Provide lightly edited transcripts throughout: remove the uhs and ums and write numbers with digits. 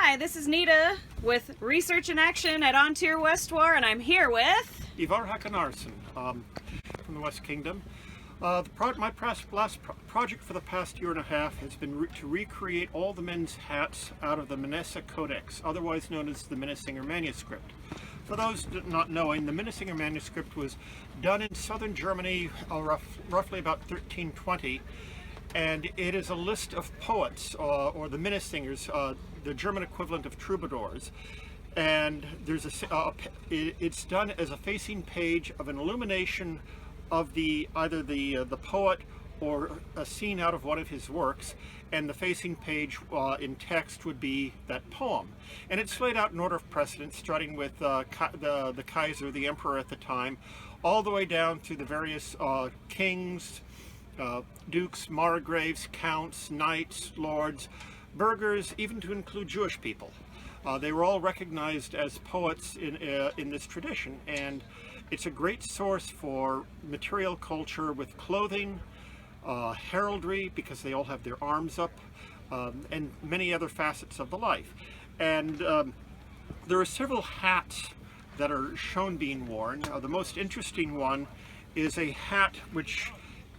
Hi, this is Nita with Research in Action at On Tier Westwar, and I'm here with Ivar Hakonarson from the West Kingdom. My last project for the past year and a half has been to recreate all the men's hats out of the Manesse Codex, otherwise known as the Manessinger manuscript. For those not knowing, the Manessinger manuscript was done in southern Germany roughly about 1320, and it is a list of poets, or the Minnesingers, the German equivalent of troubadours. And there's it's done as a facing page of an illumination of either the poet or a scene out of one of his works, and the facing page in text would be that poem. And it's laid out in order of precedence, starting with the Kaiser, the emperor at the time, all the way down through the various kings, dukes, margraves, counts, knights, lords, burghers, even to include Jewish people. They were all recognized as poets in this tradition, and it's a great source for material culture with clothing, heraldry, because they all have their arms up, and many other facets of the life. And there are several hats that are shown being worn. The most interesting one is a hat which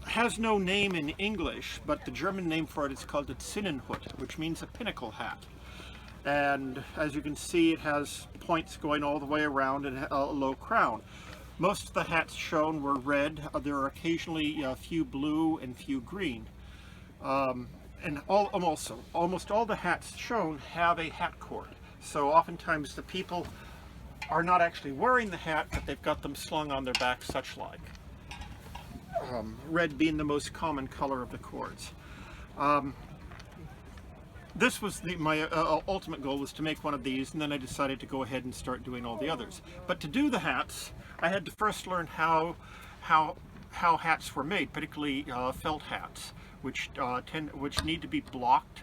has no name in English, but the German name for it is called a Zinnenhut, which means a pinnacle hat. And as you can see, it has points going all the way around and a low crown. Most of the hats shown were red. There are occasionally a few blue and few green. And almost all the hats shown have a hat cord. So oftentimes the people are not actually wearing the hat, but they've got them slung on their back such like. Red being the most common color of the cords. This was my ultimate goal, was to make one of these, and then I decided to go ahead and start doing all the others. But to do the hats, I had to first learn how hats were made, particularly felt hats, which need to be blocked,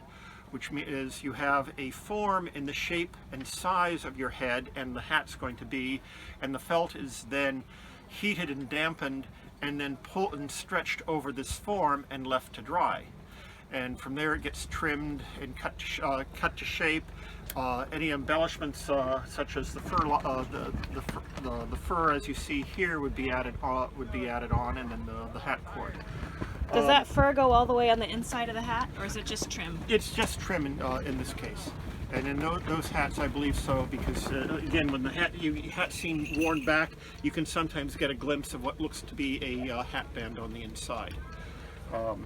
which is you have a form in the shape and size of your head and the hat's going to be, and the felt is then heated and dampened and then pulled and stretched over this form and left to dry. And from there it gets trimmed and cut to shape. Any embellishments such as the fur, the fur as you see here would be added on, and then the hat cord. Does that fur go all the way on the inside of the hat, or is it just trim? It's just trim in this case. And in those hats, I believe so, because again, when the hat's seen worn back, you can sometimes get a glimpse of what looks to be a hat band on the inside,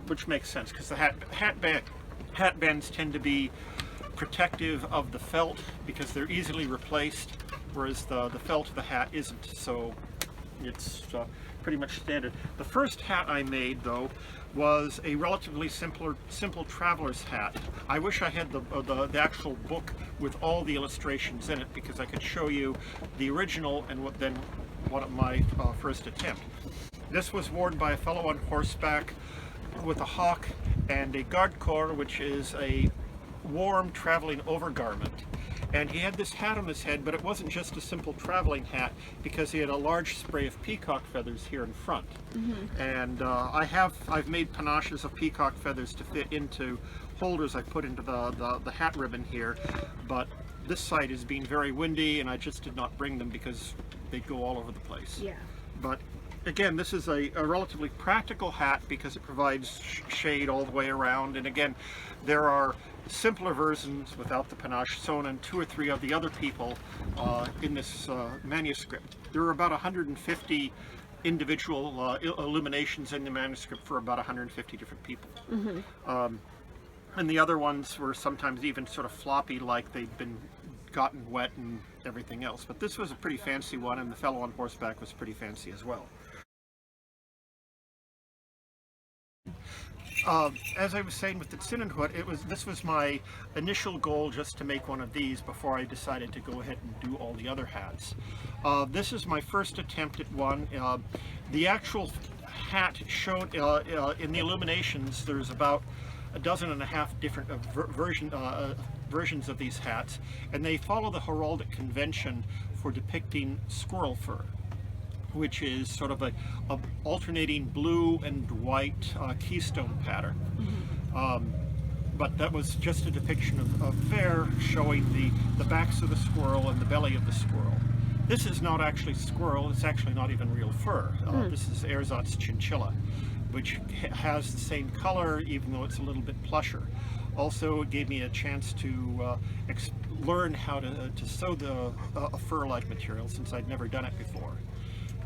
which makes sense, because the hat bands tend to be protective of the felt because they're easily replaced, whereas the felt of the hat isn't. So it's pretty much standard. The first hat I made, though, was a relatively simple traveler's hat. I wish I had the actual book with all the illustrations in it, because I could show you the original and what my first attempt. This was worn by a fellow on horseback with a hawk and a garde corps, which is a warm traveling overgarment. And he had this hat on his head, but it wasn't just a simple traveling hat, because he had a large spray of peacock feathers here in front. Mm-hmm. And I've made panaches of peacock feathers to fit into holders I put into the hat ribbon here, but this site is being very windy, and I just did not bring them because they'd go all over the place. Yeah. But again, this is a relatively practical hat because it provides shade all the way around. And again, there are simpler versions without the panache sewn on 2 or 3 of the other people in this manuscript. There are about 150 individual illuminations in the manuscript for about 150 different people. Mm-hmm. And the other ones were sometimes even sort of floppy, like they'd been gotten wet and everything else. But this was a pretty fancy one, and the fellow on horseback was pretty fancy as well. As I was saying with the Zinnenhut, this was my initial goal, just to make one of these before I decided to go ahead and do all the other hats. This is my first attempt at one. The actual hat shown in the illuminations, there's about 12.5 different versions of these hats, and they follow the heraldic convention for depicting squirrel fur, which is sort of a alternating blue and white keystone pattern. Mm-hmm. but that was just a depiction of fur showing the backs of the squirrel and the belly of the squirrel. This is not actually squirrel, it's actually not even real fur. This is ersatz chinchilla, which has the same color even though it's a little bit plusher. Also, it gave me a chance to learn how to sew a fur-like material, since I'd never done it before.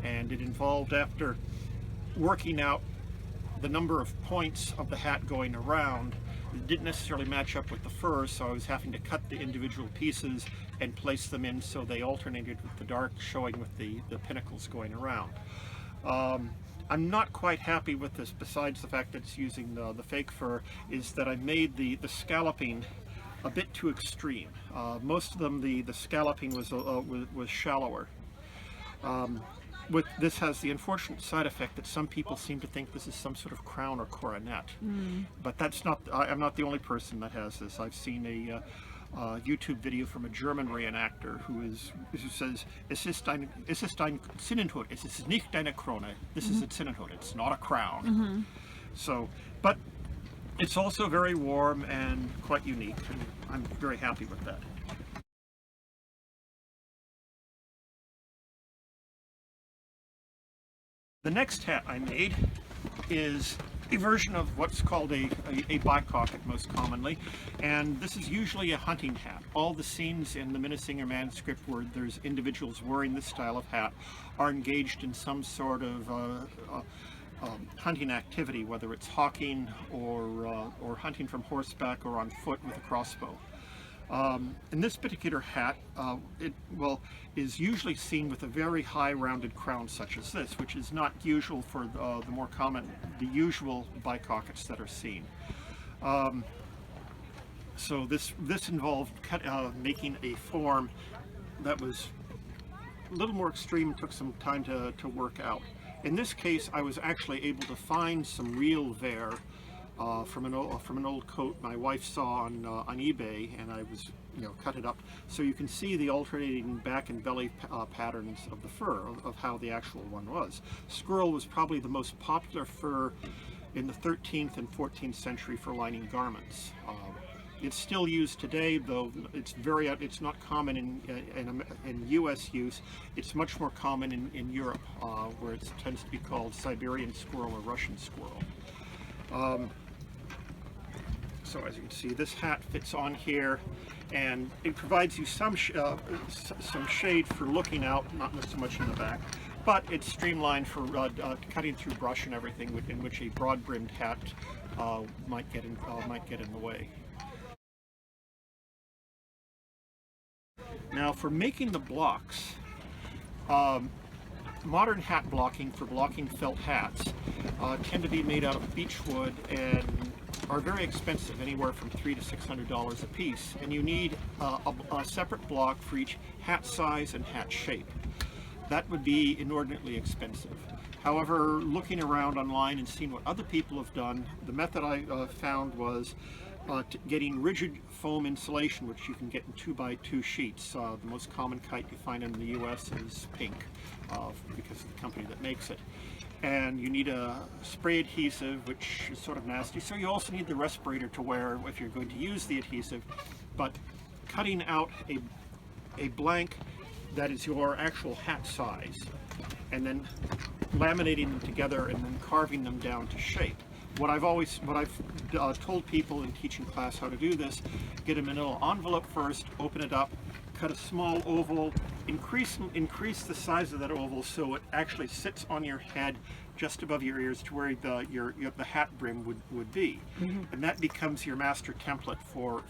And it involved, after working out the number of points of the hat going around, it didn't necessarily match up with the fur, so I was having to cut the individual pieces and place them in so they alternated with the dark showing with the pinnacles going around. I'm not quite happy with this, besides the fact that it's using the fake fur, is that I made the scalloping a bit too extreme. Most of them, the scalloping was shallower. This has the unfortunate side effect that some people seem to think this is some sort of crown or coronet. But that's not, I'm not the only person that has this. I've seen a YouTube video from a German reenactor who says, es ist ein Zinnenhut, es ist nicht eine Krone. This is a Zinnenhut, it's not a crown. So, but it's also very warm and quite unique, and I'm very happy with that. The next hat I made is a version of what's called a bicocket most commonly, and this is usually a hunting hat. All the scenes in the Minnesinger manuscript where there's individuals wearing this style of hat are engaged in some sort of hunting activity, whether it's hawking or hunting from horseback or on foot with a crossbow. In this particular hat, is usually seen with a very high rounded crown such as this, which is not usual for the usual bicockets that are seen. So this involved making a form that was a little more extreme, took some time to work out. In this case, I was actually able to find some real vair from an old coat my wife saw on eBay, and I was cut it up so you can see the alternating back and belly patterns of the fur of how the actual one was. Squirrel was probably the most popular fur in the 13th and 14th century for lining garments. It's still used today, though it's not common in U.S. use. It's much more common in Europe, where it tends to be called Siberian squirrel or Russian squirrel. So as you can see, this hat fits on here, and it provides you some shade for looking out, not so much in the back, but it's streamlined for cutting through brush and everything, in which a broad-brimmed hat might get in the way. Now, for making the blocks, modern hat blocking for blocking felt hats tend to be made out of beechwood and are very expensive, anywhere from $300 to $600 a piece, and you need a separate block for each hat size and hat shape. That would be inordinately expensive. However, looking around online and seeing what other people have done, the method I found was getting rigid foam insulation, which you can get in 2x2 sheets. The most common kite you find in the US is pink, because of the company that makes it. And you need a spray adhesive, which is sort of nasty, so you also need the respirator to wear if you're going to use the adhesive. But cutting out a blank that is your actual hat size, and then laminating them together and then carving them down to shape. What I've told people in teaching class how to do this: get them in a little envelope first, open it up, cut a small oval, increase the size of that oval so it actually sits on your head just above your ears to where the hat brim would be. And that becomes your master template for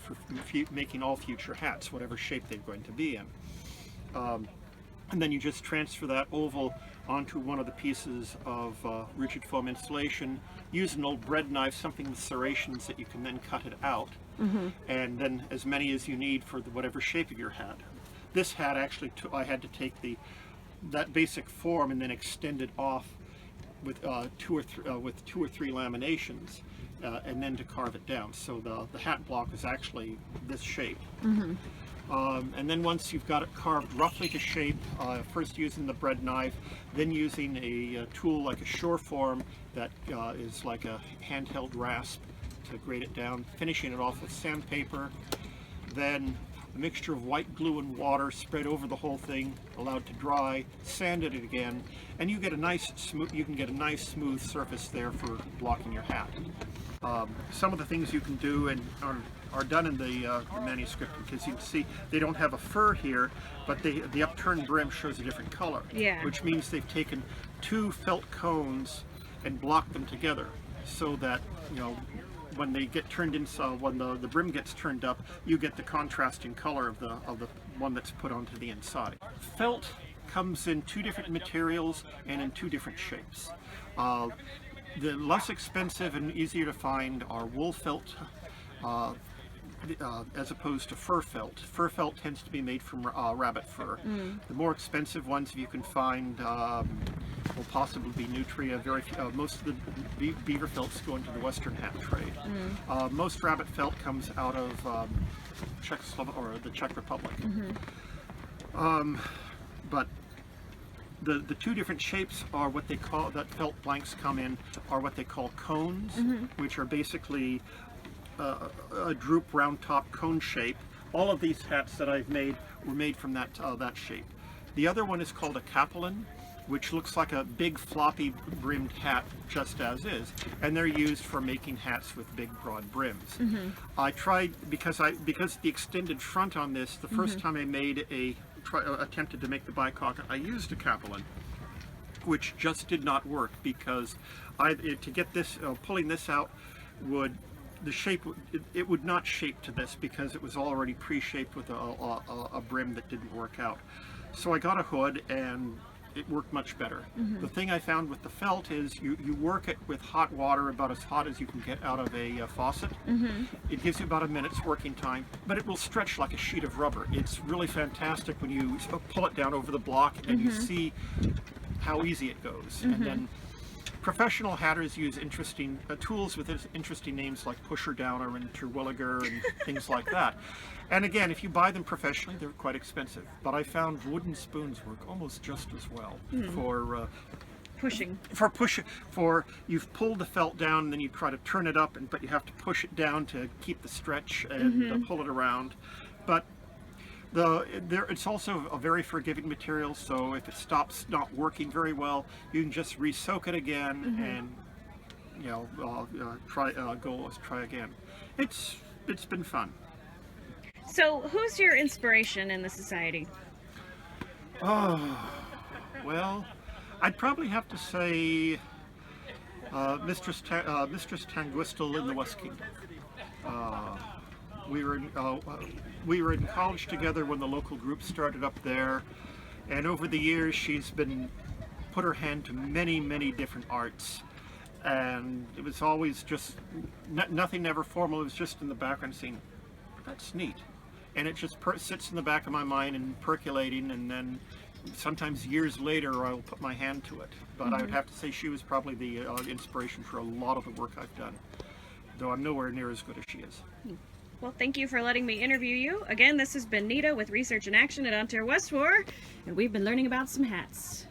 making all future hats, whatever shape they're going to be in. And then you just transfer that oval onto one of the pieces of rigid foam insulation. Use an old bread knife, something with serrations that you can then cut it out. And then as many as you need for whatever shape of your hat. This hat actually, I had to take that basic form and then extend it off with two or three laminations, and then to carve it down. So the hat block is actually this shape. And then once you've got it carved roughly to shape, first using the bread knife, then using a tool like a Sureform that is like a handheld rasp to grade it down, finishing it off with sandpaper, then a mixture of white glue and water spread over the whole thing, allowed to dry, sanded it again, and you get a nice smooth surface there for blocking your hat. Some of the things you can do and are done in the manuscript, because you can see they don't have a fur here, but the upturned brim shows a different color, which means they've taken two felt cones and blocked them together, so that, you know, when they get turned in, when the brim gets turned up, you get the contrasting color of the one that's put onto the inside. Felt comes in two different materials and in two different shapes. The less expensive and easier to find are wool felt, as opposed to fur felt. Fur felt tends to be made from rabbit fur. The more expensive ones you can find will possibly be nutria. Most of the beaver felts go into the Western hat trade. Most rabbit felt comes out of Czechoslovakia or the Czech Republic. But the two different shapes are what they call, that felt blanks come in, are what they call cones, which are basically a droop round top cone shape. All of these hats that I've made were made from that shape. The other one is called a capelin, which looks like a big floppy brimmed hat just as is, and they're used for making hats with big broad brims. I tried, because the extended front on this, the first time I made attempted to make the bicock, I used a capelin, which just did not work, because to get this, pulling this out the shape, it would not shape to this, because it was already pre-shaped with a brim that didn't work out. So I got a hood and it worked much better. The thing I found with the felt is you work it with hot water, about as hot as you can get out of a faucet. It gives you about a minute's working time, but it will stretch like a sheet of rubber. It's really fantastic when you pull it down over the block and you see how easy it goes. And then professional hatters use interesting tools with interesting names like pusher downer and terwilliger and things like that. And again, if you buy them professionally, they're quite expensive. But I found wooden spoons work almost just as well for pushing. For you've pulled the felt down, and then you try to turn it up, but you have to push it down to keep the stretch and pull it around. But it's also a very forgiving material, so if it stops not working very well, you can just re-soak it again and, you know, try again. It's been fun. So, who's your inspiration in the society? Oh, well, I'd probably have to say Mistress Tanguistel in the West Kingdom. We were in college together when the local group started up there, and over the years she's put her hand to many different arts, and it was always just nothing ever formal. It was just in the background saying, that's neat, and it just sits in the back of my mind and percolating, and then sometimes years later I'll put my hand to it. But I would have to say she was probably the inspiration for a lot of the work I've done, though I'm nowhere near as good as she is. Well, thank you for letting me interview you. Again, this has been Nita with Research in Action at Ontario West War, and we've been learning about some hats.